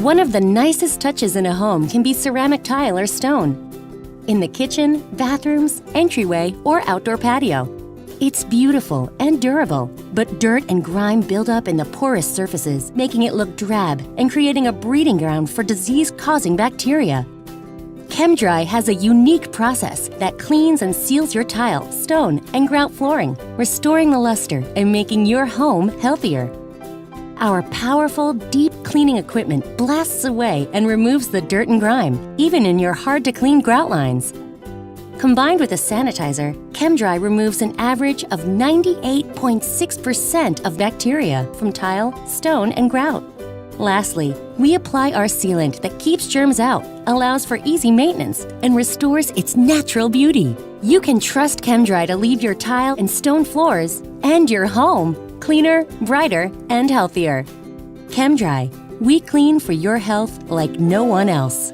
One of the nicest touches in a home can be ceramic tile or stone. In the kitchen, bathrooms, entryway, or outdoor patio. It's beautiful and durable, but dirt and grime build up in the porous surfaces, making it look drab and creating a breeding ground for disease-causing bacteria. Chem-Dry has a unique process that cleans and seals your tile, stone, and grout flooring, restoring the luster and making your home healthier. Our powerful, deep cleaning equipment blasts away and removes the dirt and grime, even in your hard-to-clean grout lines. Combined with a sanitizer, Chem-Dry removes an average of 98.6% of bacteria from tile, stone, and grout. Lastly, we apply our sealant that keeps germs out, allows for easy maintenance, and restores its natural beauty. You can trust Chem-Dry to leave your tile and stone floors and your home cleaner, brighter, and healthier. Chem-Dry, we clean for your health like no one else.